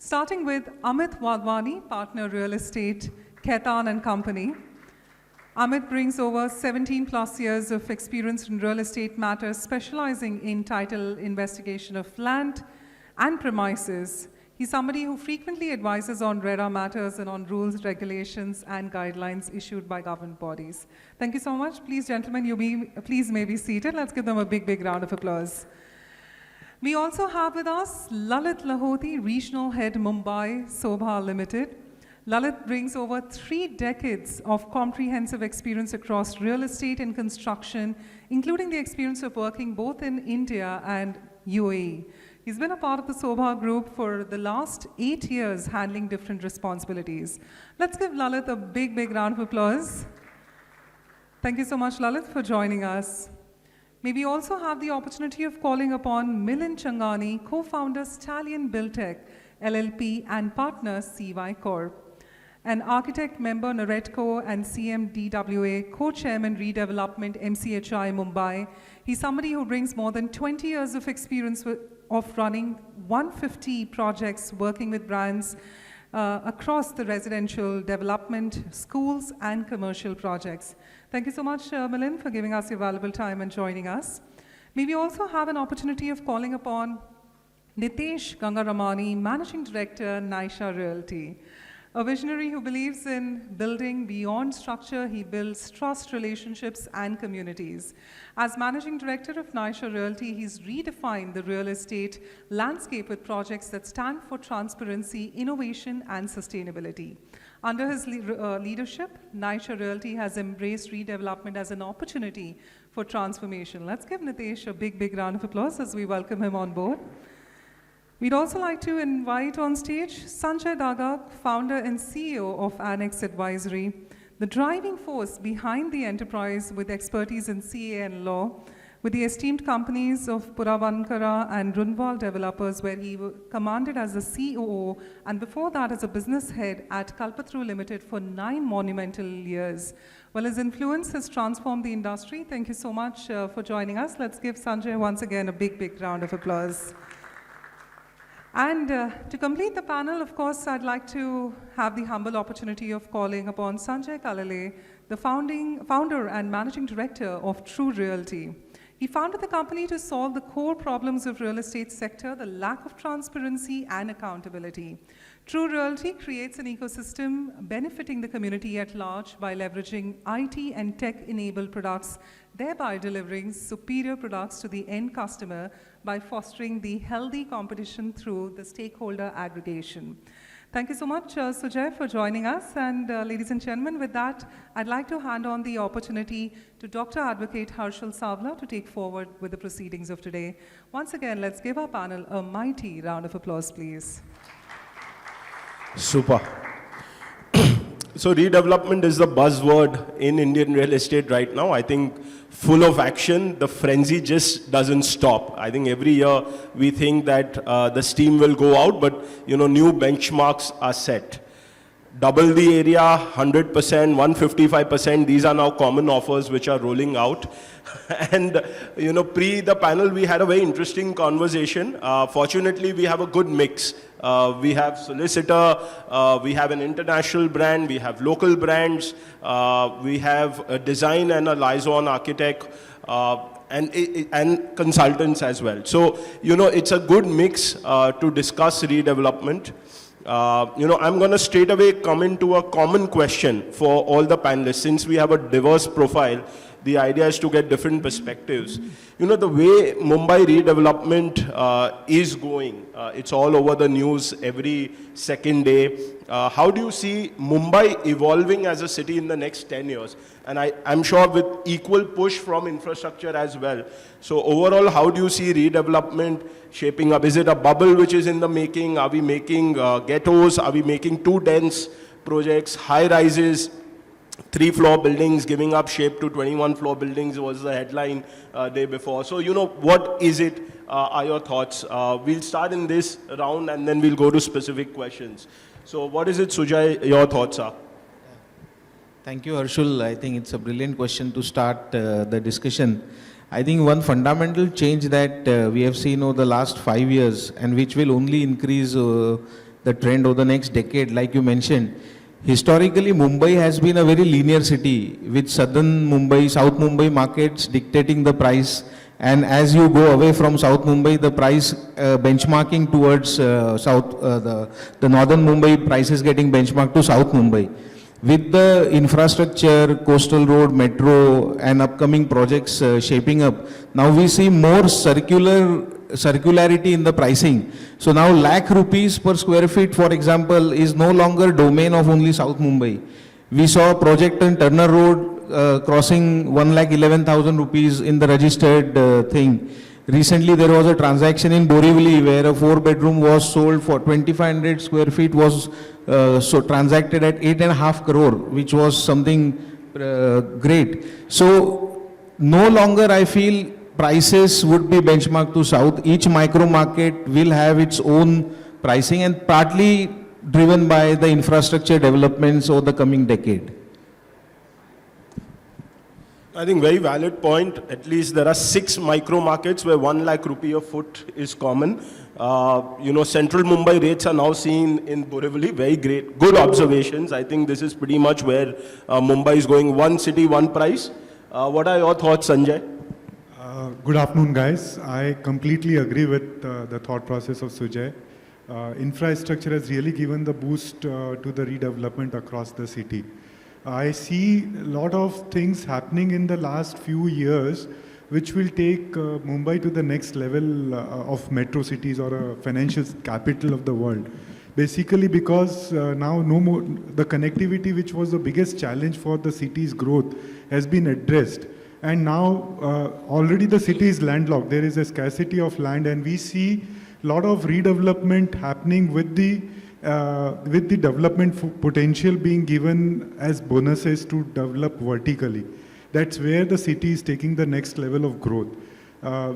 Starting with Amit Wadhwani, partner real estate, Khaitan and Company. Amit brings over 17 plus years of experience in real estate matters, specializing in title investigation of land and premises. He's somebody who frequently advises on RERA matters and on rules, regulations, and guidelines issued by government bodies. Thank you so much. Please, gentlemen, please may be seated. Let's give them a big, big round of applause. We also have with us Lalit Lahoty, Regional Head Mumbai, Sobha Limited. Lalit brings over 3 decades of comprehensive experience across real estate and construction, including the experience of working both in India and UAE. He's been a part of the Sobha group for the last 8 years, handling different responsibilities. Let's give Lalit a big, big round of applause. Thank you so much, Lalit, for joining us. May we also have the opportunity of calling upon Milind Changani, co-founder Stallion Buildtech, LLP, and partner CY CORP. An architect member Noretco and CMDWA, co-chairman redevelopment MCHI Mumbai. He's somebody who brings more than 20 years of experience of running 150 projects, working with brands across the residential development, schools, and commercial projects. Thank you so much, Milind, for giving us your valuable time and joining us. May we also have an opportunity of calling upon Nitesh Gangaramani, Managing Director, Nyshaa Realty. A visionary who believes in building beyond structure, he builds trust, relationships, and communities. As Managing Director of Nyshaa Realty, he's redefined the real estate landscape with projects that stand for transparency, innovation, and sustainability. Under his leadership, Nyshaa Realty has embraced redevelopment as an opportunity for transformation. Let's give Nitesh a big, big round of applause as we welcome him on board. We'd also like to invite on stage Sanjay Daga, founder and CEO of Anex Advisory, the driving force behind the enterprise with expertise in CA and law, with the esteemed companies of Puravankara and Runwal Developers, where he commanded as the COO, and before that as a business head at Kalpataru Limited for 9 monumental years. Well, his influence has transformed the industry. Thank you so much for joining us. Let's give Sanjay once again a big, big round of applause. And to complete the panel, of course, I'd like to have the humble opportunity of calling upon Sanjay Kalele, the founder and managing director of True Realty. He founded the company to solve the core problems of real estate sector, the lack of transparency and accountability. True Realty creates an ecosystem benefiting the community at large by leveraging IT and tech-enabled products, thereby delivering superior products to the end customer by fostering the healthy competition through the stakeholder aggregation. Thank you so much, Sujay, for joining us. And ladies and gentlemen, with that, I'd like to hand on the opportunity to Dr. Advocate Harshul Savla to take forward with the proceedings of today. Once again, let's give our panel a mighty round of applause, please. Super. So redevelopment is the buzzword in Indian real estate right now. I think full of action, the frenzy just doesn't stop. I think every year we think that the steam will go out, but new benchmarks are set. Double the area, 100%, 155%, these are now common offers which are rolling out. And, pre the panel, we had a very interesting conversation. Fortunately, we have a good mix. We have solicitor, we have an international brand, we have local brands, we have a design and a liaison architect, and consultants as well. So, it's a good mix to discuss redevelopment. I'm going to straight away come into a common question for all the panelists. Since we have a diverse profile, the idea is to get different perspectives. The way Mumbai redevelopment is going, it's all over the news every second day. How do you see Mumbai evolving as a city in the next 10 years? And I'm sure with equal push from infrastructure as well. So overall, how do you see redevelopment shaping up? Is it a bubble which is in the making? Are we making ghettos? Are we making too dense projects, high rises? 3-floor buildings giving up shape to 21-floor buildings was the headline day before. So, what is it? Are your thoughts? We'll start in this round and then we'll go to specific questions. So, what is it, Sujay, your thoughts are? Thank you, Harshul. I think it's a brilliant question to start the discussion. I think one fundamental change that we have seen over the last 5 years and which will only increase the the trend over the next decade, like you mentioned, historically Mumbai has been a very linear city with southern Mumbai, South Mumbai markets dictating the price. And as you go away from South Mumbai, the price benchmarking towards the northern Mumbai prices getting benchmarked to South Mumbai. With the infrastructure, coastal road, metro and upcoming projects shaping up, now we see more circularity in the pricing. So now lakh rupees per square feet, for example, is no longer domain of only South Mumbai. We saw a project in Turner Road crossing 1,11,000 rupees in the registered thing. Recently there was a transaction in Borivali where a 4-bedroom was sold for 2,500 square feet was transacted at 8.5 crore, which was something great. So no longer I feel prices would be benchmarked to South. Each micro market will have its own pricing and partly driven by the infrastructure developments over the coming decade. I think very valid point. At least there are 6 micro markets where 1 lakh rupee a foot is common. Central Mumbai rates are now seen in Borivali. Very great, good observations. I think this is pretty much where Mumbai is going. One city, one price. What are your thoughts, Sanjay? Good afternoon, guys. I completely agree with the thought process of Sujay. Infrastructure has really given the boost to the redevelopment across the city. I see a lot of things happening in the last few years which will take Mumbai to the next level of metro cities or a financial capital of the world. Basically because now no more, the connectivity which was the biggest challenge for the city's growth has been addressed. And now already the city is landlocked. There is a scarcity of land and we see a lot of redevelopment happening with the development potential being given as bonuses to develop vertically. That's where the city is taking the next level of growth,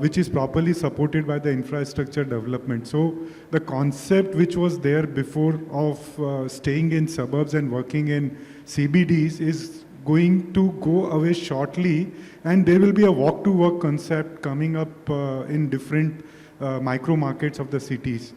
which is properly supported by the infrastructure development. So the concept which was there before of staying in suburbs and working in CBDs is going to go away shortly, and there will be a walk-to-work concept coming up in different micro markets of the cities.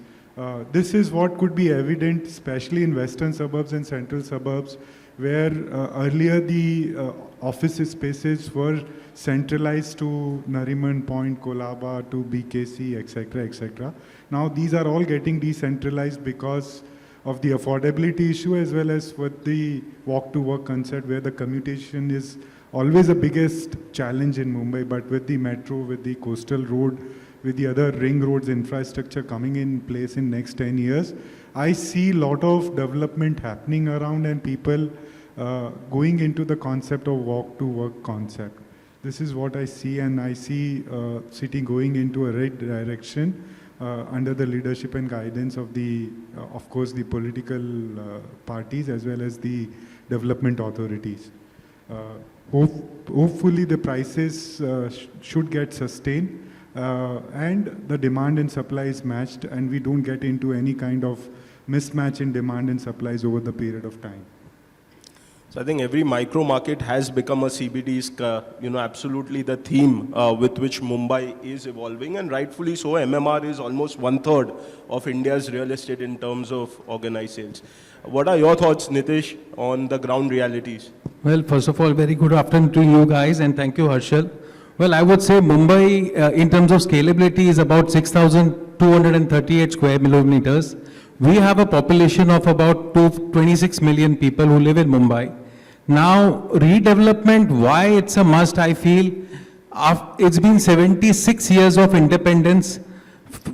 This is what could be evident, especially in western suburbs and central suburbs, where earlier the office spaces were centralized to Nariman Point, Kolaba, to BKC, etc., etc. Now these are all getting decentralized because of the affordability issue as well as with the walk-to-work concept, where the commutation is always the biggest challenge in Mumbai. But with the metro, with the coastal road, with the other ring roads infrastructure coming in place in next 10 years, I see a lot of development happening around and people going into the concept of walk-to-work concept. This is what I see, and I see city going into a right direction under the leadership and guidance of the, of course, the political parties as well as the development authorities. Hopefully the prices should get sustained. And the demand and supply is matched, and we don't get into any kind of mismatch in demand and supplies over the period of time. So I think every micro market has become a CBD's, absolutely the theme with which Mumbai is evolving, and rightfully so. MMR is almost 1/3 of India's real estate in terms of organized sales. What are your thoughts, Nitesh, on the ground realities? Well, first of all, very good afternoon to you guys, and thank you, Harshul. Well, I would say Mumbai, in terms of scalability, is about 6,238 square millimeters. We have a population of about 26 million people who live in Mumbai. Now, redevelopment, why it's a must, I feel, it's been 76 years of independence,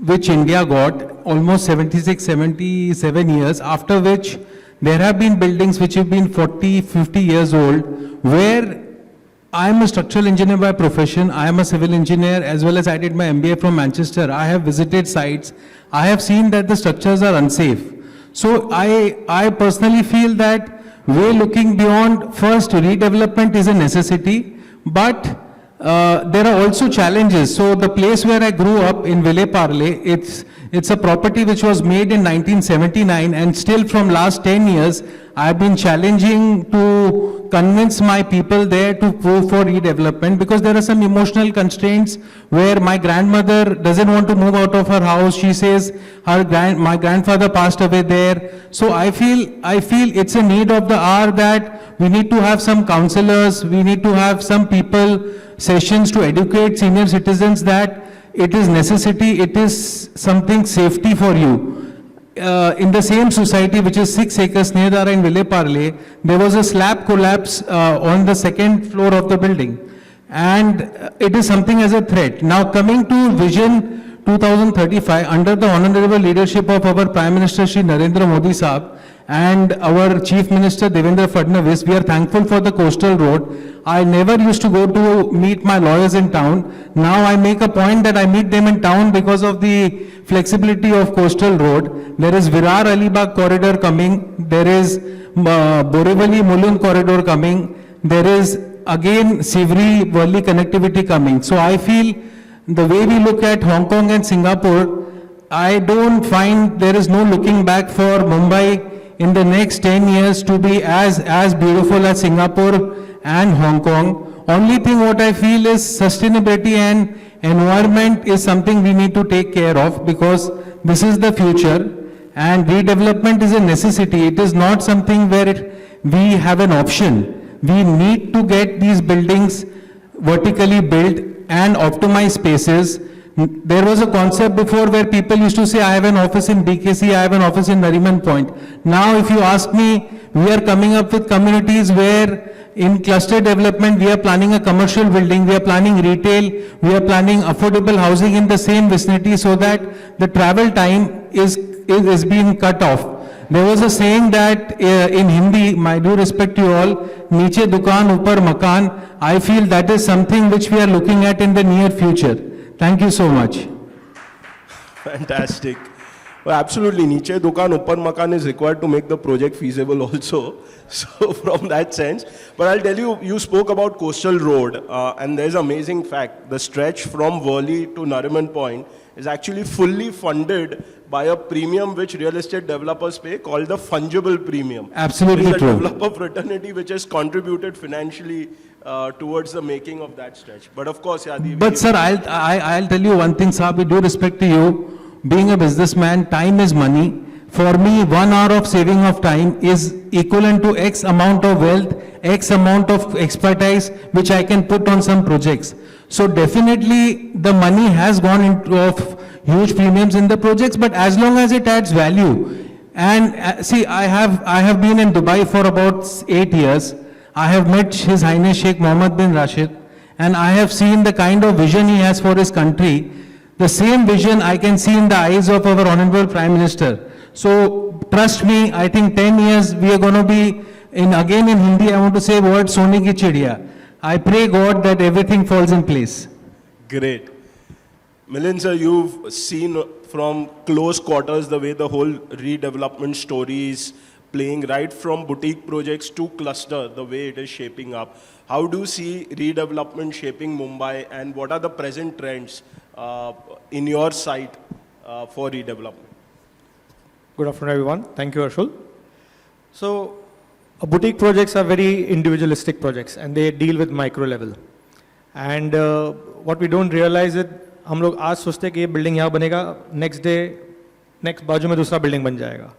which India got, almost 76, 77 years, after which there have been buildings which have been 40, 50 years old, where I am a structural engineer by profession. I am a civil engineer, as well as I did my MBA from Manchester. I have visited sites. I have seen that the structures are unsafe. So I personally feel that we're looking beyond. First, redevelopment is a necessity, but there are also challenges. So the place where I grew up in Ville Parle, It's a property which was made in 1979, and still from last 10 years, I've been challenging to convince my people there to go for redevelopment, because there are some emotional constraints where my grandmother doesn't want to move out of her house. She says my grandfather passed away there. So I feel it's a need of the hour that we need to have some counselors, we need to have some people, sessions to educate senior citizens that it is necessity, it is something safety for you. In the same society, which is 6 acres, Nedara in Ville Parle, there was a slab collapse on the second floor of the building. And it is something as a threat. Now coming to Vision 2035, under the honorable leadership of our Prime Minister Shri Narendra Modi Saab and our Chief Minister Devendra Fadnavis, we are thankful for the coastal road. I never used to go to meet my lawyers in town. Now I make a point that I meet them in town because of the flexibility of coastal road. There is Virar Alibag corridor coming. There is Borivali Mulund corridor coming. There is again Sivri Worli connectivity coming. So I feel the way we look at Hong Kong and Singapore, I don't find there is no looking back for Mumbai in the next 10 years to be as beautiful as Singapore and Hong Kong. Only thing what I feel is sustainability and environment is something we need to take care of, because this is the future and redevelopment is a necessity. It is not something where we have an option. We need to get these buildings vertically built and optimize spaces. There was a concept before where people used to say, I have an office in BKC, I have an office in Nariman Point. Now if you ask me, we are coming up with communities where in cluster development, we are planning a commercial building, we are planning retail, we are planning affordable housing in the same vicinity, so that the travel time is being cut off. There was a saying that in Hindi, my due respect to you all, Niche Dukan Upar Makan. I feel that is something which we are looking at in the near future. Thank you so much. Fantastic. Well, absolutely, Niche Dukan Upar Makan is required to make the project feasible also. So from that sense, but I'll tell you, you spoke about coastal road, and there's an amazing fact. The stretch from Worli to Nariman Point is actually fully funded by a premium which real estate developers pay called the fungible premium. Absolutely It's a true. developer fraternity which has contributed financially towards the making of that stretch. But of course, yeah. But sir, I'll tell you one thing, Saab, with due respect to you, being a businessman, time is money. For me, 1 hour of saving of time is equivalent to X amount of wealth, X amount of expertise, which I can put on some projects. So definitely the money has gone into of huge premiums in the projects, but as long as it adds value. And see, I have been in Dubai for about 8 years. I have met His Highness Sheikh Mohammed bin Rashid, and I have seen the kind of vision he has for his country. The same vision I can see in the eyes of our Honorable Prime Minister. So trust me, I think 10 years we are going to be again in Hindi, I want to say word Sone ki chidiya. I pray God that everything falls in place. Great. Milind sir, you've seen from close quarters the way the whole redevelopment story is playing, right from boutique projects to cluster, the way it is shaping up. How do you see redevelopment shaping Mumbai, and what are the present trends in your site for redevelopment? Good afternoon, everyone. Thank you, Harshul. So, boutique projects are very individualistic projects, and they deal with micro level. And what we don't realize is, हम लोग आज सोचते हैं कि ये building यहाँ बनेगा, next day, next बाजू में दूसरा बिल्डिंग बन जाएगा.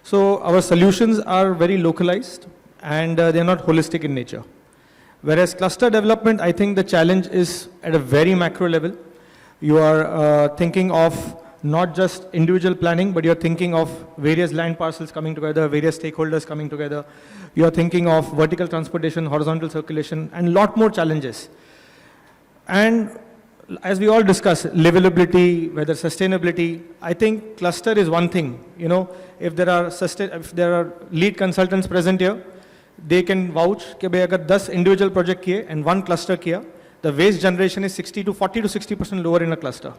So our solutions are very localized, and they are not holistic in nature. Whereas cluster development, I think the challenge is at a very macro level. You are thinking of not just individual planning, but you're thinking of various land parcels coming together, various stakeholders coming together. You're thinking of vertical transportation, horizontal circulation, and lot more challenges. And as we all discuss, livability, whether sustainability, I think cluster is one thing. You know, if there are lead consultants present here, they can vouch कि भाई अगर 10 individual project किए and 1 cluster किया, the waste generation is 40 to 60% lower in a cluster.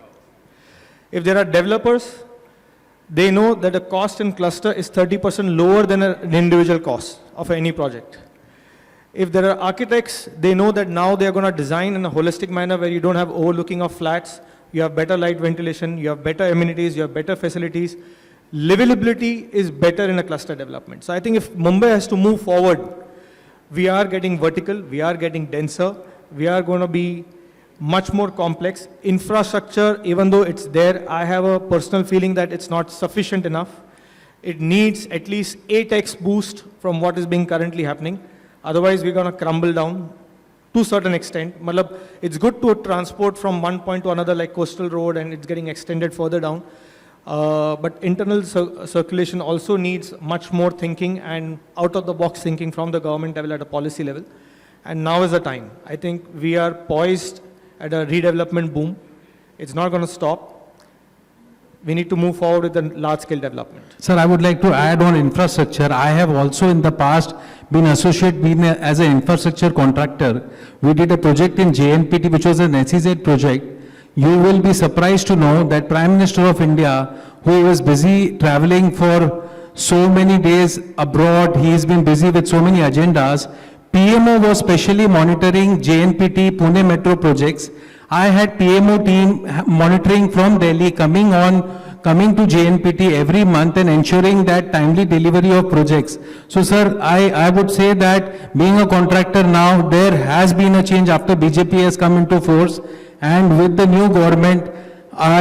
If there are developers, they know that the cost in cluster is 30% lower than an individual cost of any project. If there are architects, they know that now they are going to design in a holistic manner where you don't have overlooking of flats, you have better light ventilation, you have better amenities, you have better facilities. Livability is better in a cluster development. So I think if Mumbai has to move forward, we are getting vertical, we are getting denser, we are going to be much more complex. Infrastructure, even though it's there, I have a personal feeling that it's not sufficient enough. It needs at least 8x boost from what is being currently happening. Otherwise, we're going to crumble down to a certain extent. Matlab, it's good to transport from one point to another like coastal road and it's getting extended further down. But internal circulation also needs much more thinking and out-of-the-box thinking from the government level at a policy level. And now is the time. I think we are poised at a redevelopment boom. It's not going to stop. We need to move forward with the large-scale development. Sir, I would like to add on infrastructure. I have also in the past been associated as an infrastructure contractor. We did a project in JNPT, which was an SEZ project. You will be surprised to know that Prime Minister of India, who was busy traveling for so many days abroad, he has been busy with so many agendas. PMO was specially monitoring JNPT Pune Metro projects. I had PMO team monitoring from Delhi, coming to JNPT every month and ensuring that timely delivery of projects. So sir, I would say that being a contractor now, there has been a change after BJP has come into force. And with the new government, I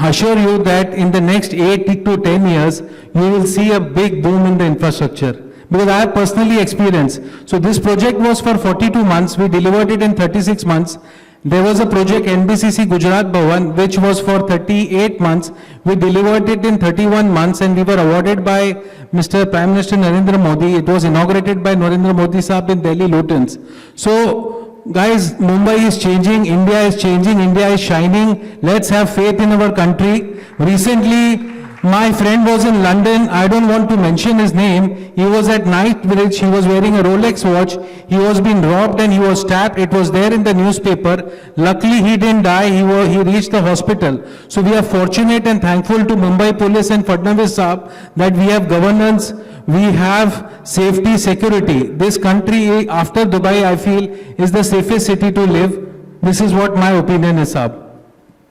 assure you that in the next 8 to 10 years, you will see a big boom in the infrastructure. Because I have personally experienced. So this project was for 42 months. We delivered it in 36 months. There was a project NBCC Gujarat Bhavan, which was for 38 months. We delivered it in 31 months and we were awarded by Mr. Prime Minister Narendra Modi. It was inaugurated by Narendra Modi Saab in Delhi Lutens. So guys, Mumbai is changing, India is changing, India is shining. Let's have faith in our country. Recently, my friend was in London. I don't want to mention his name. He was at Night Village. He was wearing a Rolex watch. He was being robbed and he was stabbed. It was there in the newspaper. Luckily, he didn't die. He reached the hospital. So we are fortunate and thankful to Mumbai Police and Fadnavis Saab that we have governance, we have safety, security. This country, after Dubai, I feel, is the safest city to live. This is what my opinion is, Saab.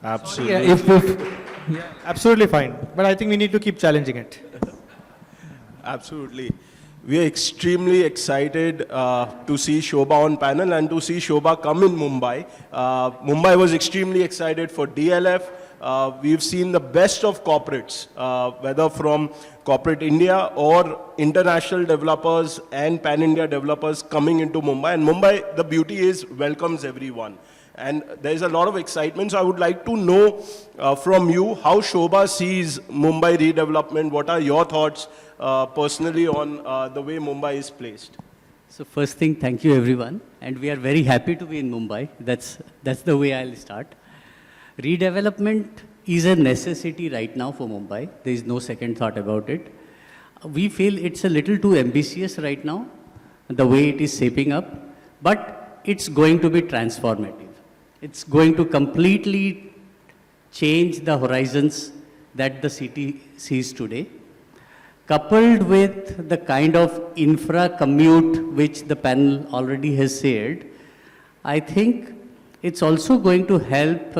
Absolutely. Absolutely fine. But I think we need to keep challenging it. Absolutely. We are extremely excited to see Shobha on panel and to see Shobha come in Mumbai. Mumbai was extremely excited for DLF. We've seen the best of corporates, whether from corporate India or international developers and pan-India developers coming into Mumbai. And Mumbai, the beauty is, welcomes everyone. And there's a lot of excitement. So I would like to know from you how Shobha sees Mumbai redevelopment. What are your thoughts personally on the way Mumbai is placed? So first thing, thank you everyone. And we are very happy to be in Mumbai. That's the way I'll start. Redevelopment is a necessity right now for Mumbai. There is no second thought about it. We feel it's a little too ambitious right now, the way it is shaping up, but it's going to be transformative. It's going to completely change the horizons that the city sees today. Coupled with the kind of infra commute which the panel already has shared, I think it's also going to help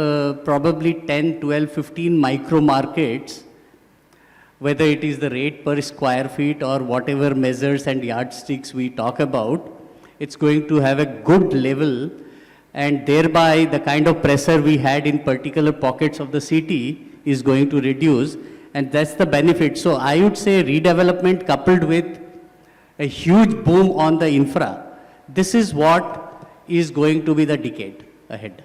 probably 10, 12, 15 micro markets, whether it is the rate per square feet or whatever measures and yardsticks we talk about. It's going to have a good level, and thereby the kind of pressure we had in particular pockets of the city is going to reduce, and that's the benefit. So I would say redevelopment coupled with a huge boom on the infra, this is what is going to be the decade ahead.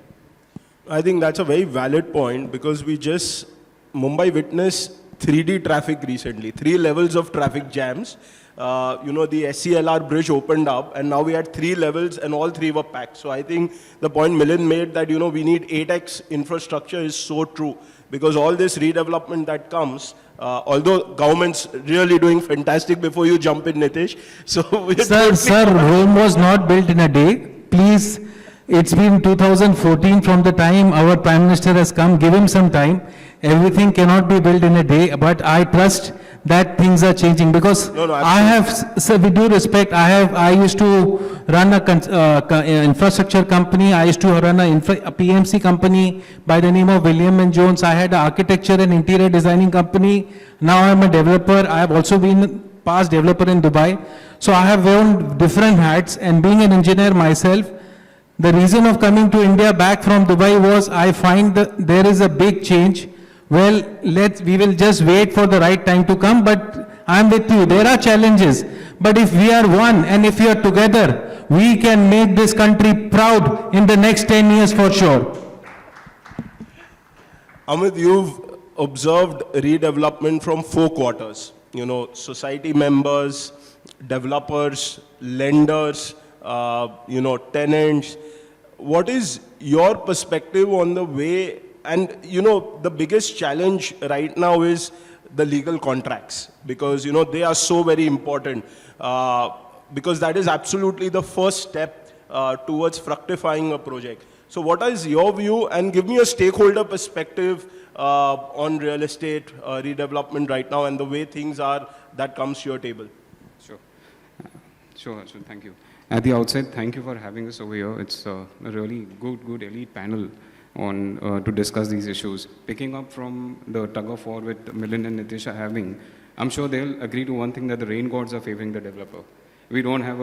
I think that's a very valid point, because Mumbai witnessed 3D traffic recently, 3 levels of traffic jams. The SCLR bridge opened up and now we had 3 levels and all 3 were packed. So I think the point Milind made that, we need 8x infrastructure is so true, because all this redevelopment that comes, although government's really doing fantastic, before you jump in, Nitesh. So Sir, Rome was not built in a day. Please, it's been 2014 from the time our Prime Minister has come. Give him some time. Everything cannot be built in a day, but I trust that things are changing, because No, no, I have, so with due respect, I used to run a infrastructure company. I used to run a PMC company by the name of William and Jones. I had an architecture and interior designing company. Now I'm a developer. I have also been past developer in Dubai. So I have worn different hats, and being an engineer myself, the reason of coming to India back from Dubai was I find that there is a big change. Well, we will just wait for the right time to come, but I'm with you. There are challenges, but if we are one and if we are together, we can make this country proud in the next 10 years for sure. Amit, you've observed redevelopment from 4 quarters. You know, society members, developers, lenders, tenants. What is your perspective on the way? And, the biggest challenge right now is the legal contracts, because, they are so very important, because that is absolutely the first step towards fructifying a project. So what is your view? And give me a stakeholder perspective on real estate redevelopment right now and the way things are that comes to your table. Sure, thank you. At the outset, thank you for having us over here. It's a really good elite panel on to discuss these issues. Picking up from the tug of war with Milind and Nitesh are having, I'm sure they'll agree to one thing, that the rain gods are favoring the developer. We don't have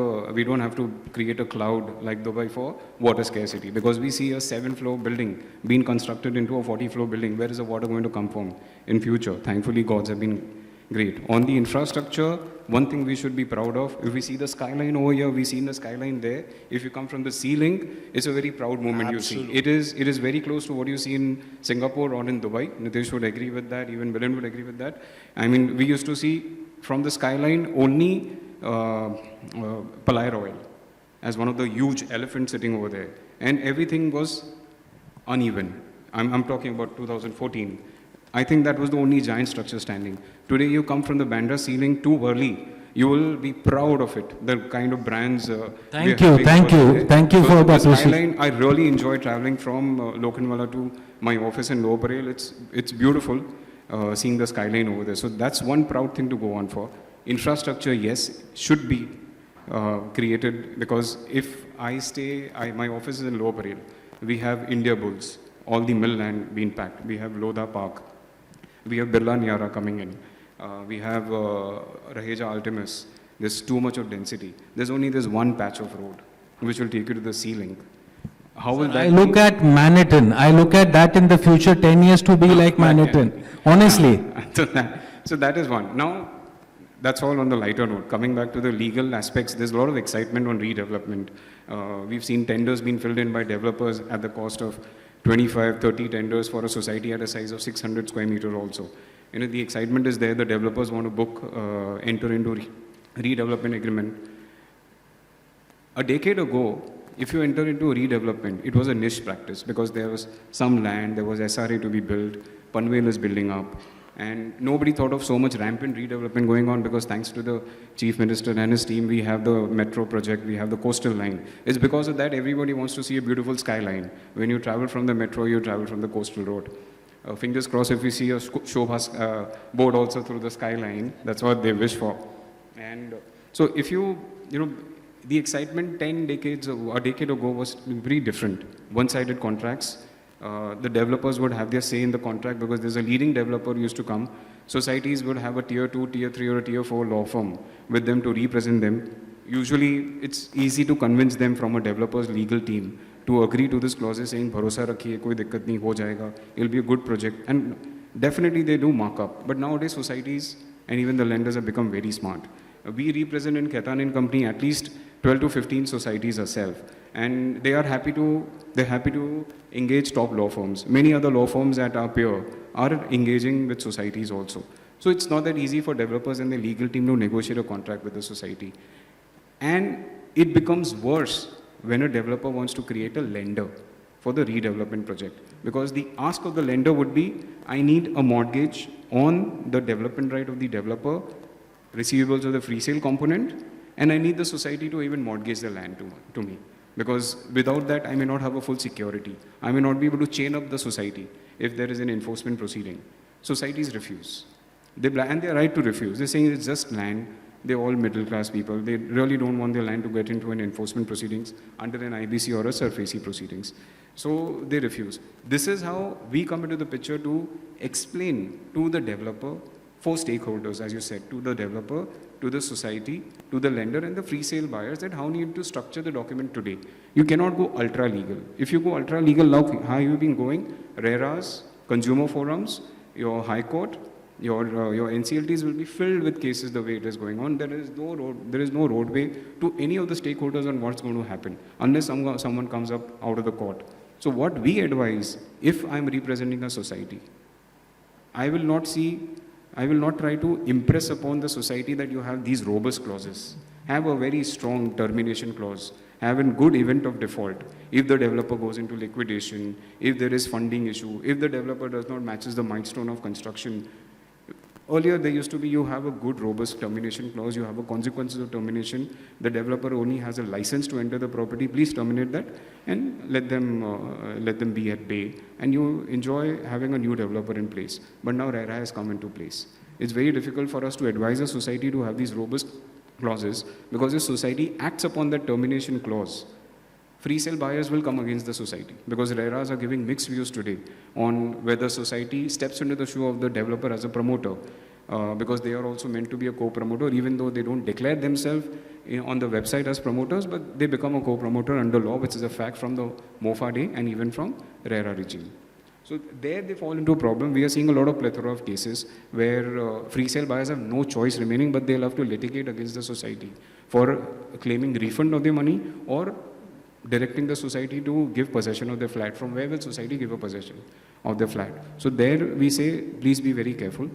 to create a cloud like Dubai for water scarcity, because we see a 7-floor building being constructed into a 40-floor building. Where is the water going to come from in future? Thankfully, gods have been great. On the infrastructure, one thing we should be proud of, if we see the skyline over here, we see the skyline there. If you come from the ceiling, it's a very proud moment. Absolutely. You see. It is very close to what you see in Singapore or in Dubai. Nitesh would agree with that, even Milind would agree with that. I mean, we used to see from the skyline only Palai Royal as one of the huge elephants sitting over there. And everything was uneven. I'm talking about 2014. I think that was the only giant structure standing. Today you come from the Bandra ceiling too early. You will be proud of it, the kind of brands. Thank you for that. Skyline, I really enjoy traveling from Lokhandwala to my office in Lower Parel. It's beautiful seeing the skyline over there. So that's one proud thing to go on for. Infrastructure, yes, should be created, because if I stay, my office is in Lower Parel. We have India Bulls, all the mill land being packed. We have Lodha Park. We have Birla Niara coming in. We have Raheja Altimus. There's too much of density. There's only this one patch of road which will take you to the ceiling. How will that I look at Manhattan. I look at that in the future 10 years to be like Manhattan. Honestly. So that is one. Now, that's all on the lighter note. Coming back to the legal aspects, there's a lot of excitement on redevelopment. We've seen tenders being filled in by developers at the cost of 25, 30 tenders for a society at a size of 600 square meter also. The excitement is there. The developers want to book, enter into redevelopment agreement. A decade ago, if you enter into a redevelopment, it was a niche practice, because there was some land, there was SRA to be built, Panvel is building up, and nobody thought of so much rampant redevelopment going on, because thanks to the Chief Minister and his team, we have the metro project, we have the coastal line. It's because of that everybody wants to see a beautiful skyline. When you travel from the metro, you travel from the coastal road. Fingers crossed if we see a Shobha board also through the skyline, that's what they wish for. And so if the excitement a decade ago was very different. One-sided contracts. The developers would have their say in the contract, because there's a leading developer used to come. Societies would have a tier 2, tier 3 or a tier 4 law firm with them to represent them. Usually it's easy to convince them from a developer's legal team to agree to this clauses saying, bharosa rakhiye, koi dikkat nahi, ho jayega, it'll be a good project. And definitely they do mark up. But nowadays societies and even the lenders have become very smart. We represent in Khaitan company at least 12 to 15 societies ourselves. And they're happy to engage top law firms. Many other law firms at our peer are engaging with societies also. So it's not that easy for developers and the legal team to negotiate a contract with the society. And it becomes worse when a developer wants to create a lender for the redevelopment project. Because the ask of the lender would be, I need a mortgage on the development right of the developer, receivables of the free sale component, and I need the society to even mortgage the land to me. Because without that, I may not have a full security. I may not be able to chain up the society if there is an enforcement proceeding. Societies refuse. And they're right to refuse. They're saying it's just land. They're all middle class people. They really don't want their land to get into an enforcement proceedings under an IBC or a SURF-AC proceedings. So they refuse. This is how we come into the picture to explain to the developer, four stakeholders, as you said, to the developer, to the society, to the lender and the free sale buyers, that how you need to structure the document today. You cannot go ultra legal. If you go ultra legal, how have you been going? RERAs, consumer forums, your high court, your NCLTs will be filled with cases the way it is going on. There is no roadway to any of the stakeholders on what's going to happen unless someone comes up out of the court. So what we advise, if I'm representing a society, I will not try to impress upon the society that you have these robust clauses. Have a very strong termination clause. Have a good event of default. If the developer goes into liquidation, if there is funding issue, if the developer does not matches the milestone of construction. Earlier, there used to be, you have a good, robust termination clause, you have a consequences of termination, the developer only has a license to enter the property, please terminate that and let them be at bay, and you enjoy having a new developer in place. But now RERA has come into place. It's very difficult for us to advise a society to have these robust clauses, because if society acts upon that termination clause, free sale buyers will come against the society, because RERAs are giving mixed views today on whether society steps into the shoe of the developer as a promoter, because they are also meant to be a co-promoter, even though they don't declare themselves on the website as promoters, but they become a co-promoter under law, which is a fact from the MOFA day and even from RERA regime. So there they fall into a problem. We are seeing a lot of plethora of cases where free sale buyers have no choice remaining, but they'll have to litigate against the society for claiming refund of their money or directing the society to give possession of their flat. From where will society give a possession of their flat? So there we say, please be very careful.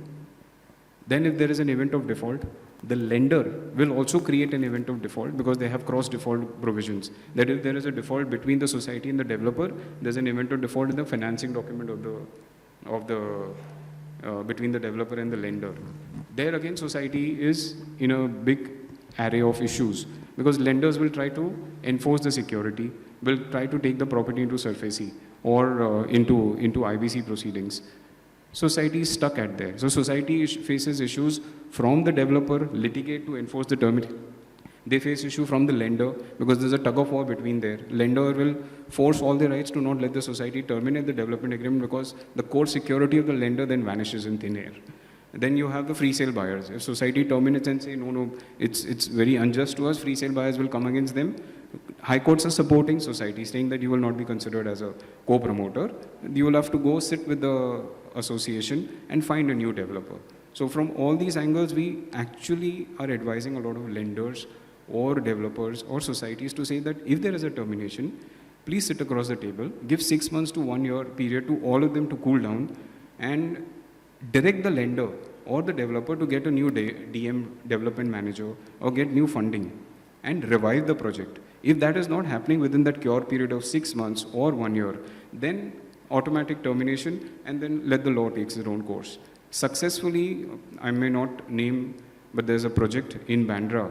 Then if there is an event of default, the lender will also create an event of default, because they have cross-default provisions. That if there is a default between the society and the developer, there's an event of default in the financing document between the developer and the lender. There again, society is in a big array of issues, because lenders will try to enforce the security, will try to take the property into SURF-AC or into IBC proceedings. Society is stuck at there. So society faces issues from the developer, litigate to enforce the termination. They face issue from the lender, because there's a tug of war between there. Lender will force all the rights to not let the society terminate the development agreement, because the core security of the lender then vanishes in thin air. Then you have the free sale buyers. If society terminates and say, no, it's very unjust to us, free sale buyers will come against them. High courts are supporting society, saying that you will not be considered as a co-promoter. You will have to go sit with the association and find a new developer. So from all these angles, we actually are advising a lot of lenders or developers or societies to say that if there is a termination, please sit across the table, give 6 months to 1 year period to all of them to cool down, and direct the lender or the developer to get a new DM, development manager, or get new funding and revive the project. If that is not happening within that cure period of 6 months or 1 year, then automatic termination, and then let the law take its own course. Successfully, I may not name, but there's a project in Bandra,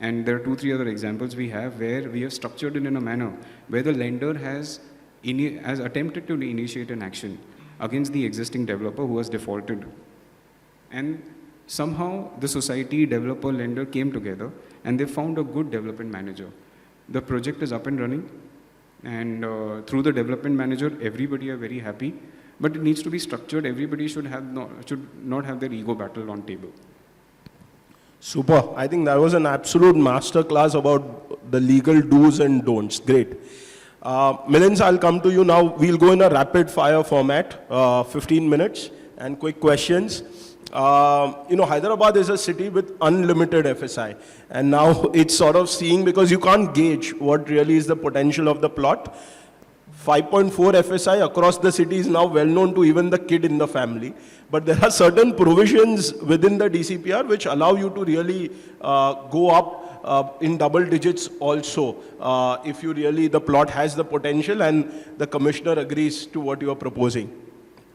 and there are 2-3 other examples we have where we have structured it in a manner where the lender has attempted to initiate an action against the existing developer who has defaulted. And somehow the society, developer, lender came together and they found a good development manager. The project is up and running, and through the development manager, everybody are very happy, but it needs to be structured. Everybody should not have their ego battle on table. Super. I think that was an absolute masterclass about the legal do's and don'ts. Great. Milind, I'll come to you now. We'll go in a rapid fire format, 15 minutes and quick questions. Hyderabad is a city with unlimited FSI, and now it's sort of seeing, because you can't gauge what really is the potential of the plot. 5.4 FSI across the city is now well known to even the kid in the family, but there are certain provisions within the DCPR which allow you to really go up in double digits also, if the plot has the potential and the commissioner agrees to what you are proposing.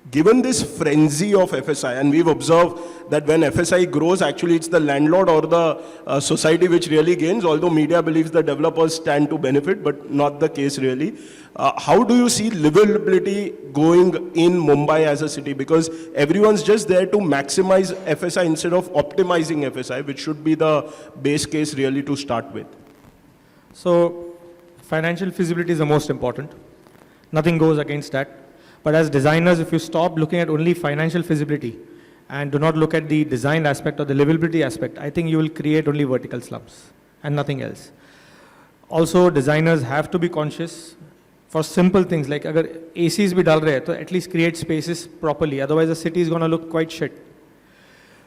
Given this frenzy of FSI, and we've observed that when FSI grows, actually it's the landlord or the society which really gains, although media believes the developers stand to benefit, but not the case really. How do you see livability going in Mumbai as a city? Because everyone's just there to maximize FSI instead of optimizing FSI, which should be the base case really to start with. So financial feasibility is the most important. Nothing goes against that. But as designers, if you stop looking at only financial feasibility and do not look at the design aspect or the livability aspect, I think you will create only vertical slums and nothing else. Also, designers have to be conscious for simple things like agar ACs bhi dal rahe hai, to at least create spaces properly. Otherwise, the city is going to look quite shit.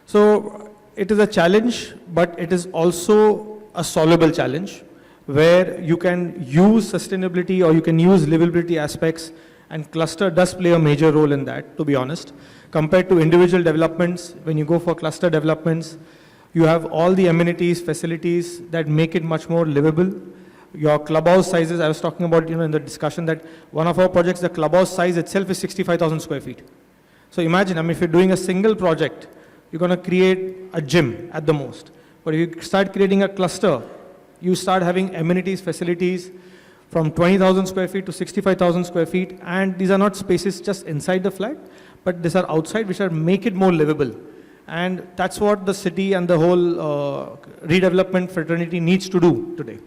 So it is a challenge, but it is also a solvable challenge where you can use sustainability or you can use livability aspects, and cluster does play a major role in that, to be honest. Compared to individual developments, when you go for cluster developments, you have all the amenities, facilities that make it much more livable. Your clubhouse sizes, I was talking about, in the discussion that one of our projects, the clubhouse size itself is 65,000 square feet. So imagine, if you're doing a single project, you're going to create a gym at the most. But if you start creating a cluster, you start having amenities, facilities from 20,000 square feet to 65,000 square feet. And these are not spaces just inside the flat, but these are outside, which make it more livable. And that's what the city and the whole redevelopment fraternity needs to do today.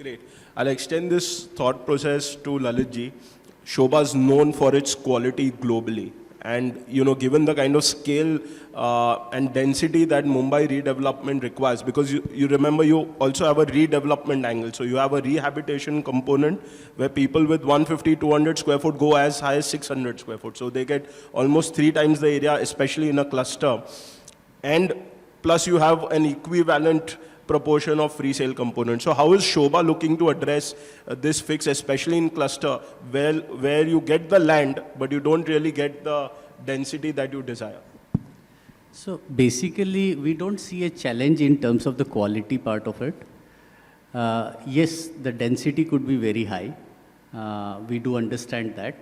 Great. I'll extend this thought process to Lalit ji. Shobha is known for its quality globally. And, given the kind of scale and density that Mumbai redevelopment requires, because you remember you also have a redevelopment angle. So you have a rehabilitation component where people with 150, 200 square foot go as high as 600 square foot. So they get almost 3 times the area, especially in a cluster. And plus you have an equivalent proportion of free sale component. So how is Shobha looking to address this fix, especially in cluster, where you get the land, but you don't really get the density that you desire? So basically, we don't see a challenge in terms of the quality part of it. Yes, the density could be very high. We do understand that.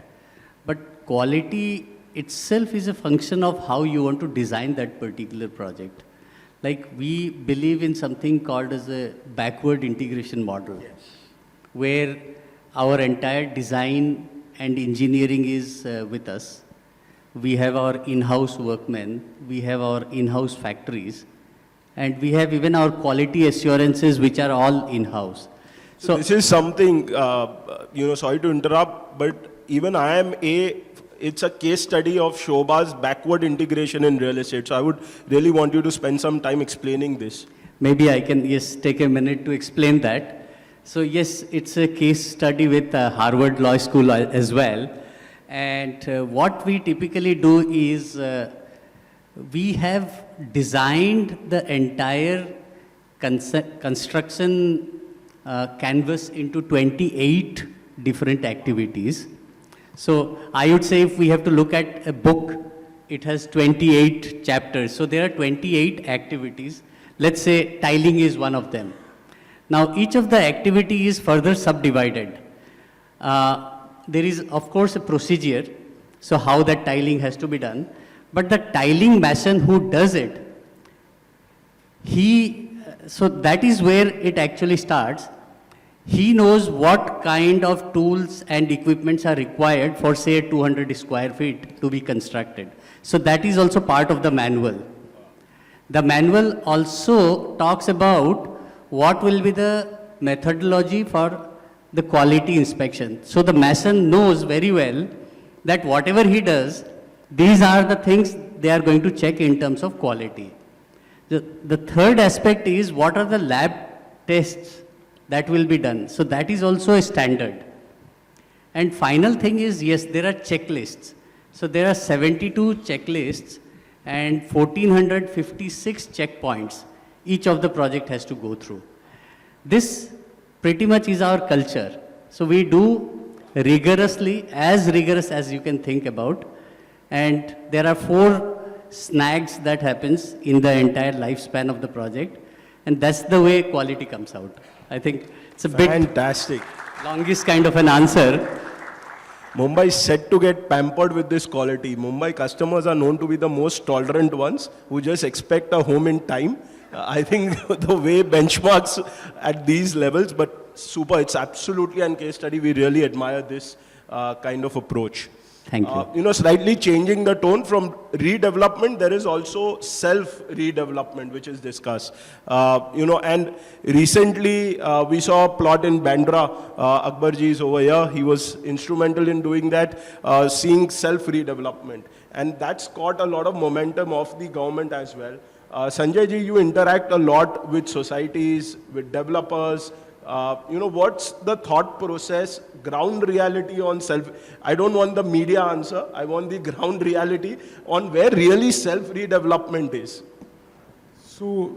But quality itself is a function of how you want to design that particular project. Like, we believe in something called as a backward integration model, where our entire design and engineering is with us. We have our in-house workmen, we have our in-house factories, and we have even our quality assurances, which are all in-house. So this is something, sorry to interrupt, but even it's a case study of Shobha's backward integration in real estate. So I would really want you to spend some time explaining this. Maybe I can, take a minute to explain that. So yes, it's a case study with Harvard Law School as well. And what we typically do is we have designed the entire construction canvas into 28 different activities. So I would say if we have to look at a book, it has 28 chapters. So there are 28 activities. Let's say tiling is one of them. Now each of the activity is further subdivided. There is of course a procedure, so how that tiling has to be done. But the tiling mason who does it, so that is where it actually starts. He knows what kind of tools and equipments are required for, say, 200 square feet to be constructed. So that is also part of the manual. The manual also talks about what will be the methodology for the quality inspection. So the mason knows very well that whatever he does, these are the things they are going to check in terms of quality. The third aspect is what are the lab tests that will be done. So that is also a standard. And final thing is, yes, there are checklists. So there are 72 checklists and 1456 checkpoints each of the project has to go through. This pretty much is our culture. So we do rigorously, as rigorous as you can think about. And there are 4 snags that happens in the entire lifespan of the project. And that's the way quality comes out. I think it's a bit fantastic, longest kind of an answer. Mumbai is set to get pampered with this quality. Mumbai customers are known to be the most tolerant ones who just expect a home in time. I think the way benchmarks at these levels, but super, it's absolutely a case study. We really admire this kind of approach. Thank you. Slightly changing the tone from redevelopment, there is also self-redevelopment, which is discussed. And recently we saw a plot in Bandra. Akbarji is over here. He was instrumental in doing that, seeing self-redevelopment. And that's caught a lot of momentum of the government as well. Sanjay ji, you interact a lot with societies, with developers. What's the thought process, ground reality on self? I don't want the media answer. I want the ground reality on where really self-redevelopment is. So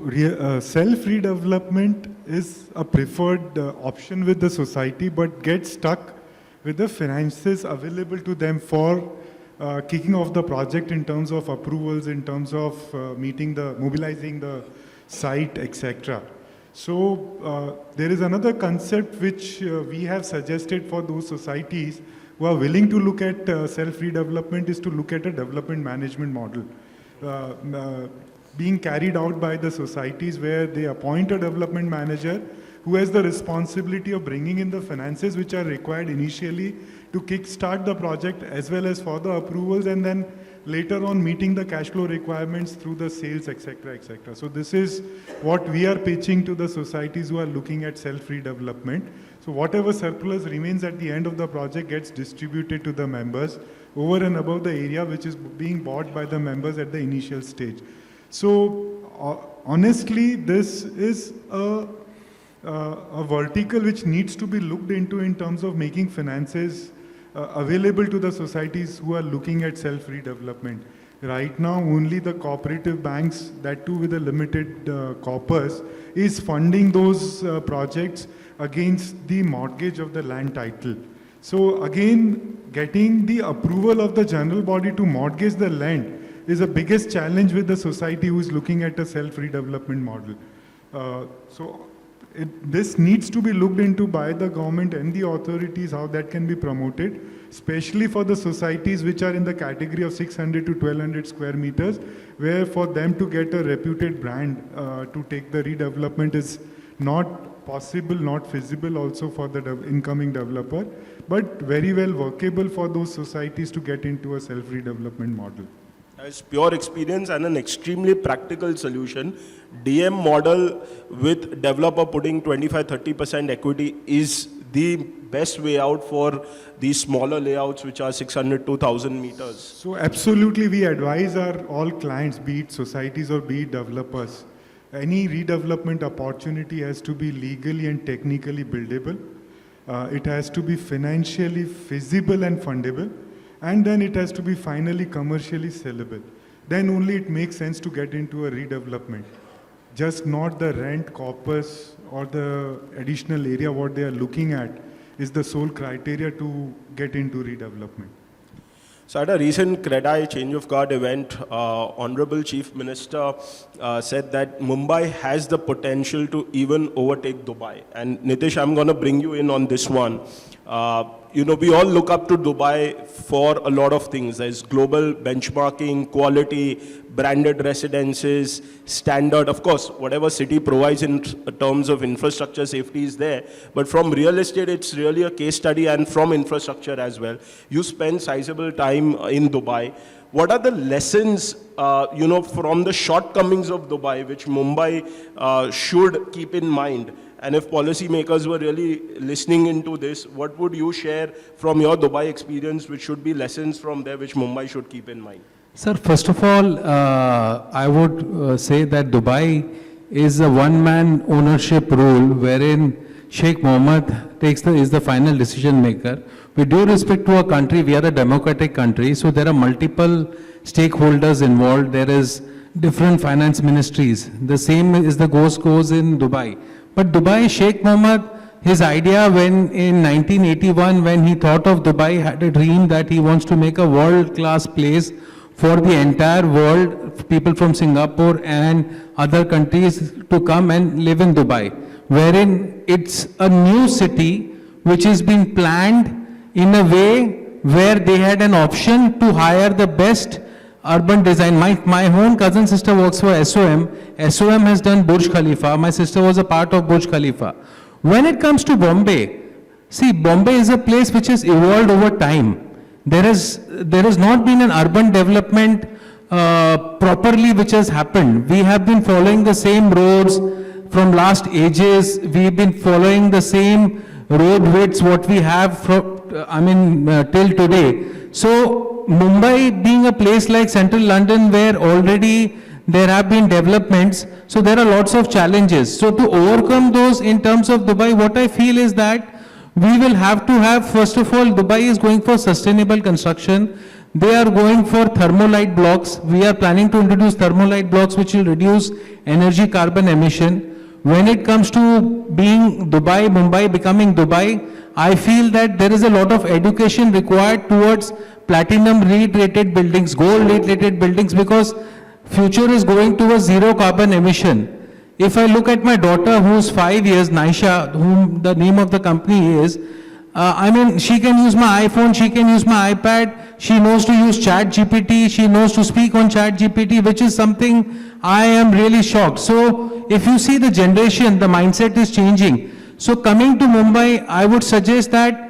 self-redevelopment is a preferred option with the society, but gets stuck with the finances available to them for kicking off the project in terms of approvals, in terms of mobilizing the site, etc. So there is another concept which we have suggested for those societies who are willing to look at self-redevelopment, is to look at a development management model being carried out by the societies, where they appoint a development manager who has the responsibility of bringing in the finances which are required initially to kickstart the project, as well as for the approvals, and then later on meeting the cash flow requirements through the sales, etc., etc. So this is what we are pitching to the societies who are looking at self-redevelopment. So whatever surplus remains at the end of the project gets distributed to the members over and above the area which is being bought by the members at the initial stage. So honestly, this is a vertical which needs to be looked into in terms of making finances available to the societies who are looking at self-redevelopment. Right now, only the cooperative banks, that too with a limited corpus, is funding those projects against the mortgage of the land title. So again, getting the approval of the general body to mortgage the land is the biggest challenge with the society who is looking at a self-redevelopment model. This needs to be looked into by the government and the authorities, how that can be promoted, especially for the societies which are in the category of 600 to 1200 square meters, where for them to get a reputed brand to take the redevelopment is not possible, not feasible also for the incoming developer, but very well workable for those societies to get into a self-redevelopment model. As pure experience and an extremely practical solution, DM model with developer putting 25-30% equity is the best way out for these smaller layouts which are 600 to 1000 meters. So absolutely we advise all clients, be it societies or be it developers, any redevelopment opportunity has to be legally and technically buildable. It has to be financially feasible and fundable. And then it has to be finally commercially sellable. Then only it makes sense to get into a redevelopment. Just not the rent corpus or the additional area what they are looking at is the sole criteria to get into redevelopment. So at a recent CREDAI change of guard event, Honorable Chief Minister said that Mumbai has the potential to even overtake Dubai. And Nitesh, I'm going to bring you in on this one. We all look up to Dubai for a lot of things. There's global benchmarking, quality, branded residences, standard. Of course, whatever city provides in terms of infrastructure safety is there. But from real estate, it's really a case study, and from infrastructure as well. You spend sizable time in Dubai. What are the lessons, from the shortcomings of Dubai, which Mumbai should keep in mind? And if policymakers were really listening into this, what would you share from your Dubai experience, which should be lessons from there, which Mumbai should keep in mind? Sir, first of all, I would say that Dubai is a one-man ownership rule wherein Sheikh Mohammed is the final decision maker. With due respect to our country, we are a democratic country, so there are multiple stakeholders involved. There is different finance ministries. The same is the goes in Dubai. But Dubai, Sheikh Mohammed, his idea in 1981, when he thought of Dubai, had a dream that he wants to make a world-class place for the entire world, people from Singapore and other countries to come and live in Dubai, wherein it's a new city which is being planned in a way where they had an option to hire the best urban design. My own cousin sister works for SOM. SOM has done Burj Khalifa. My sister was a part of Burj Khalifa. When it comes to Bombay, see, Bombay is a place which has evolved over time. There has not been an urban development properly which has happened. We have been following the same roads from last ages. We've been following the same road widths what we have from, till today. So Mumbai being a place like central London where already there have been developments, so there are lots of challenges. So to overcome those in terms of Dubai, what I feel is that we will have to have, first of all, Dubai is going for sustainable construction. They are going for thermolite blocks. We are planning to introduce thermolite blocks which will reduce energy carbon emission. When it comes to being Dubai, Mumbai becoming Dubai, I feel that there is a lot of education required towards platinum LEED rated buildings, gold LEED rated buildings, because future is going towards zero carbon emission. If I look at my daughter who's 5 years, Nyshaa, whom the name of the company is, she can use my iPhone, she can use my iPad, she knows to use Chat GPT, she knows to speak on Chat GPT, which is something I am really shocked. So if you see the generation, the mindset is changing. So coming to Mumbai, I would suggest that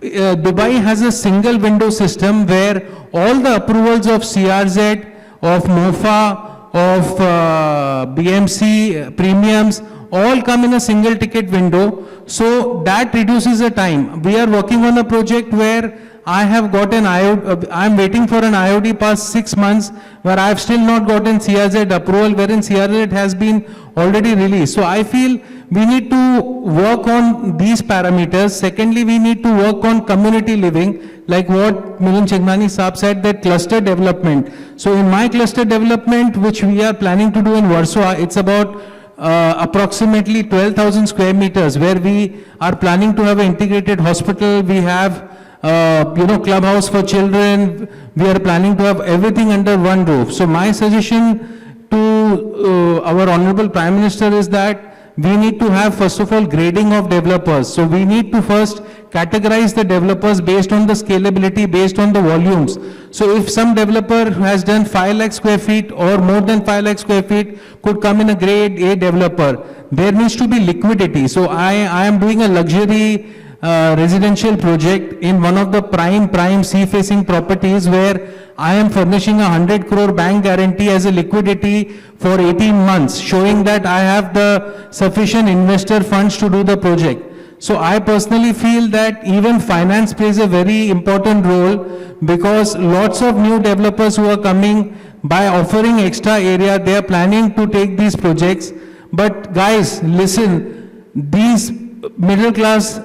Dubai has a single window system where all the approvals of CRZ, of MOFA, of BMC, premiums, all come in a single ticket window. So that reduces the time. We are working on a project where I have got an IOD, I'm waiting for an IOD past 6 months, where I have still not gotten CRZ approval, wherein CRZ has been already released. So I feel we need to work on these parameters. Secondly, we need to work on community living, like what Milind Changani Saab said, that cluster development. So in my cluster development, which we are planning to do in Warsaw, it's about approximately 12,000 square meters, where we are planning to have an integrated hospital. We have clubhouse for children. We are planning to have everything under one roof. So my suggestion to our Honorable Prime Minister is that we need to have, first of all, grading of developers. So we need to first categorize the developers based on the scalability, based on the volumes. So if some developer has done 5 lakh square feet or more than 5 lakh square feet could come in a grade A developer, there needs to be liquidity. So I am doing a luxury residential project in one of the prime sea-facing properties, where I am furnishing 100 crore bank guarantee as a liquidity for 18 months, showing that I have the sufficient investor funds to do the project. So I personally feel that even finance plays a very important role, because lots of new developers who are coming, by offering extra area, they are planning to take these projects. But guys, listen, these middle class,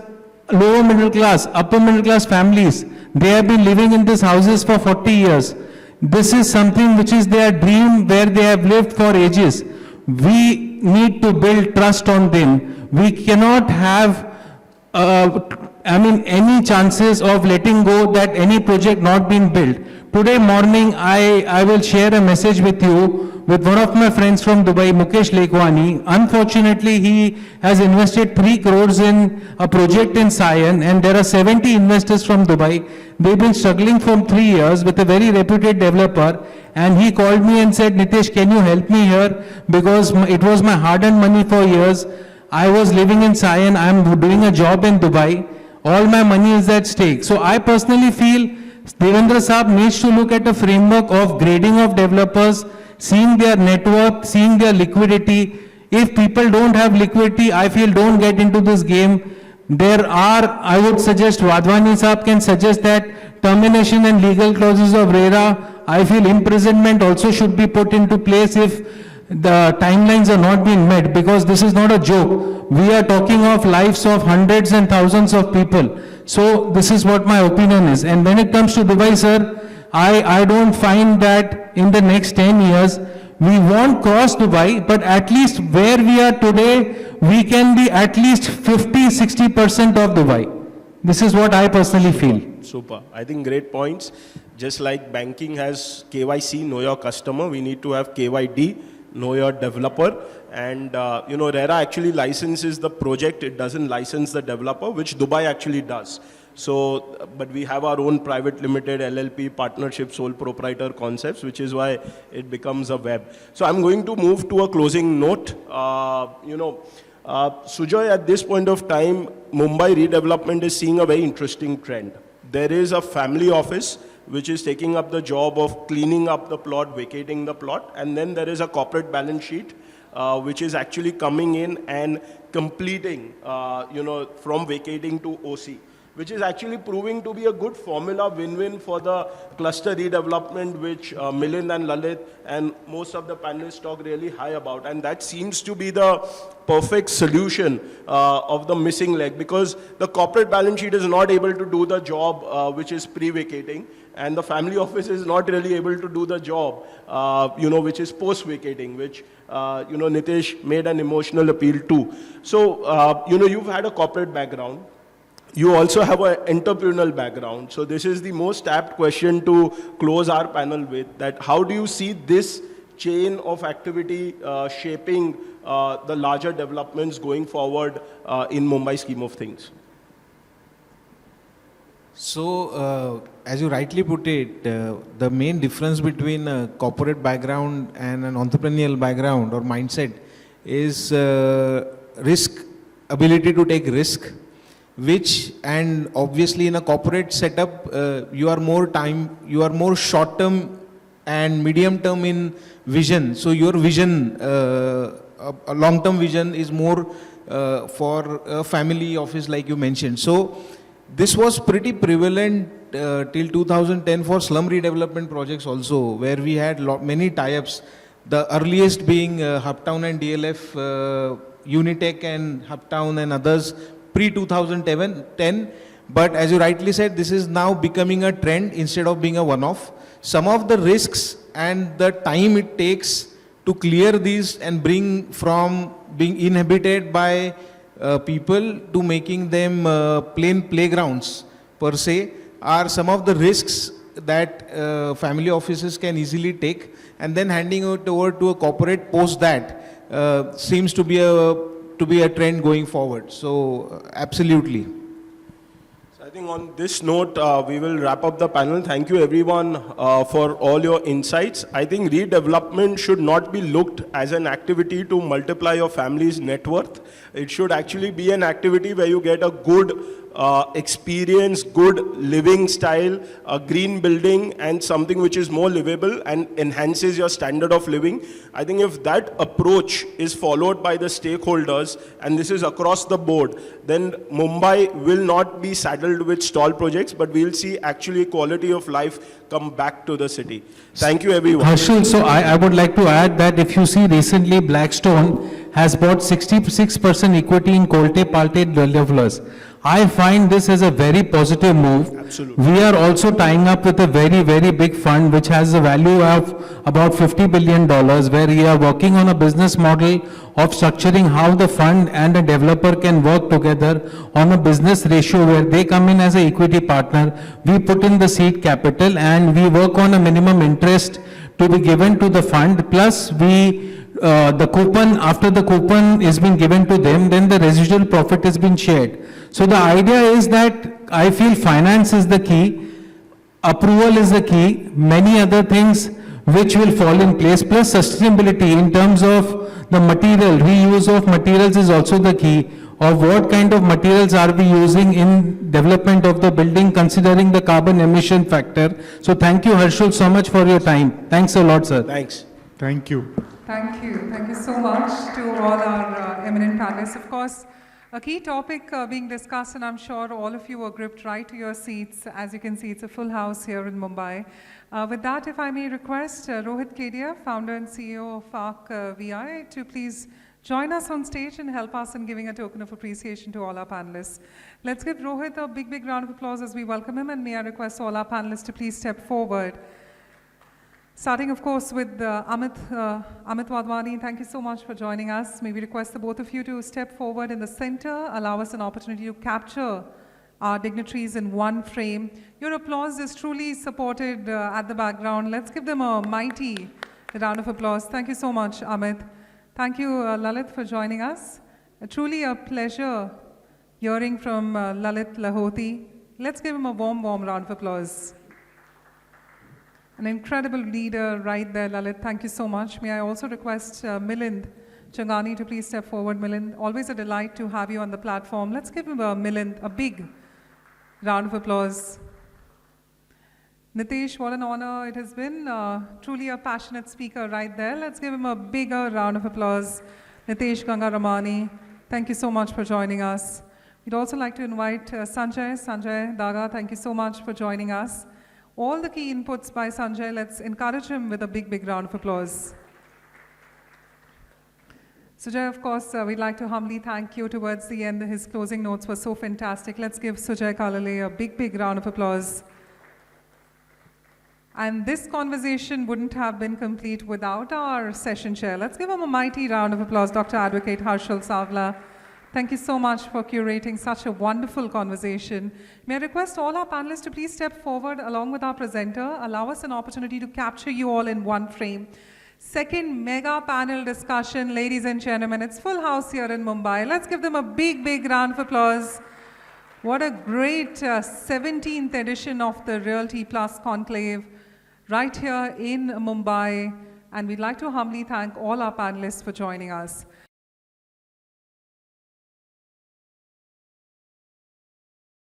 lower middle class, upper middle class families, they have been living in these houses for 40 years. This is something which is their dream, where they have lived for ages. We need to build trust on them. We cannot have any chances of letting go that any project not being built. Today morning, I will share a message with you with one of my friends from Dubai, Mukesh Lekwani. Unfortunately, he has invested 3 crores in a project in Sion, and there are 70 investors from Dubai. They've been struggling for 3 years with a very reputed developer, and he called me and said, Nitesh, can you help me here? Because it was my hard-earned money for years. I was living in Sion, I'm doing a job in Dubai. All my money is at stake. So I personally feel Devendra Saab needs to look at a framework of grading of developers, seeing their net worth, seeing their liquidity. If people don't have liquidity, I feel don't get into this game. There are, I would suggest, Wadhwani Saab can suggest that termination and legal clauses of RERA, I feel imprisonment also should be put into place if the timelines are not being met, because this is not a joke. We are talking of lives of hundreds and thousands of people. So this is what my opinion is. And when it comes to Dubai, sir, I don't find that in the next 10 years, we won't cross Dubai, but at least where we are today, we can be at least 50-60% of Dubai. This is what I personally feel. Super. I think great points. Just like banking has KYC, know your customer, we need to have KYD, know your developer. And RERA actually licenses the project, it doesn't license the developer, which Dubai actually does. So, but we have our own private limited LLP partnership sole proprietor concepts, which is why it becomes a web. So I'm going to move to a closing note. Sujay, at this point of time, Mumbai redevelopment is seeing a very interesting trend. There is a family office which is taking up the job of cleaning up the plot, vacating the plot, and then there is a corporate balance sheet which is actually coming in and completing, from vacating to OC, which is actually proving to be a good formula win-win for the cluster redevelopment, which Milind and Lalit and most of the panelists talk really high about. And that seems to be the perfect solution of the missing leg, because the corporate balance sheet is not able to do the job which is pre-vacating, and the family office is not really able to do the job, which is post-vacating, which, Nitesh made an emotional appeal to. So, you've had a corporate background. You also have an entrepreneurial background. So this is the most apt question to close our panel with, that how do you see this chain of activity shaping the larger developments going forward in Mumbai scheme of things? So, as you rightly put it, the main difference between a corporate background and an entrepreneurial background or mindset is ability to take risk, which, and obviously in a corporate setup, you are more short term and medium term in vision. So your vision, a long term vision is more for a family office like you mentioned. So this was pretty prevalent till 2010 for slum redevelopment projects also, where we had many tie-ups. The earliest being Uptown and DLF, Unitech and Uptown and others pre-2010. But as you rightly said, this is now becoming a trend instead of being a one-off. Some of the risks and the time it takes to clear these and bring from being inhabited by people to making them plain playgrounds per se are some of the risks that family offices can easily take, and then handing it over to a corporate post that seems to be a trend going forward. So absolutely. So I think on this note, we will wrap up the panel. Thank you everyone for all your insights. I think redevelopment should not be looked as an activity to multiply your family's net worth. It should actually be an activity where you get a good experience, good living style, a green building, and something which is more livable and enhances your standard of living. I think if that approach is followed by the stakeholders, and this is across the board, then Mumbai will not be saddled with stall projects, but we'll see actually quality of life come back to the city. Thank you everyone. Harshul, so I would like to add that if you see recently Blackstone has bought 66% equity in Kolte Palte developers. I find this as a very positive move. Absolutely. We are also tying up with a very, very big fund which has a value of about $50 billion, where we are working on a business model of structuring how the fund and the developer can work together on a business ratio where they come in as an equity partner, we put in the seed capital, and we work on a minimum interest to be given to the fund, plus the coupon, after the coupon is being given to them, then the residual profit has been shared. So the idea is that I feel finance is the key, approval is the key, many other things which will fall in place, plus sustainability in terms of the material, reuse of materials is also the key, of what kind of materials are we using in development of the building considering the carbon emission factor. So thank you Harshul so much for your time. Thanks a lot sir. Thanks. Thank you. Thank you. Thank you so much to all our eminent panelists. Of course, a key topic being discussed, and I'm sure all of you are gripped right to your seats. As you can see, it's a full house here in Mumbai. With that, if I may request Rohit Kedia, founder and CEO of ARC VI, to please join us on stage and help us in giving a token of appreciation to all our panelists. Let's give Rohit a big, big round of applause as we welcome him, and may I request all our panelists to please step forward. Starting, of course, with Amit Wadhwani. Thank you so much for joining us. May we request the both of you to step forward in the center, allow us an opportunity to capture our dignitaries in one frame. Your applause is truly supported at the background. Let's give them a mighty round of applause. Thank you so much, Amit. Thank you, Lalit, for joining us. Truly a pleasure hearing from Lalit Lahoty, Let's give him a warm, warm round of applause. An incredible leader right there, Lalit. Thank you so much. May I also request Milind Changani to please step forward. Milind, always a delight to have you on the platform. Let's give him Milind a big round of applause. Nitesh, what an honor it has been. Truly a passionate speaker right there. Let's give him a bigger round of applause. Nitesh Gangaramani, thank you so much for joining us. We'd also like to invite Sanjay, Daga, thank you so much for joining us. All the key inputs by Sanjay, let's encourage him with a big, big round of applause. Sujay, of course, we'd like to humbly thank you towards the end. His closing notes were so fantastic. Let's give Sujay Kalele a big, big round of applause. And this conversation wouldn't have been complete without our session chair. Let's give him a mighty round of applause, Dr. Advocate Harshul Savla. Thank you so much for curating such a wonderful conversation. May I request all our panelists to please step forward along with our presenter, allow us an opportunity to capture you all in one frame. Second mega panel discussion, ladies and gentlemen. It's full house here in Mumbai. Let's give them a big, big round of applause. What a great 17th edition of the Realty Plus Conclave right here in Mumbai. And we'd like to humbly thank all our panelists for joining us.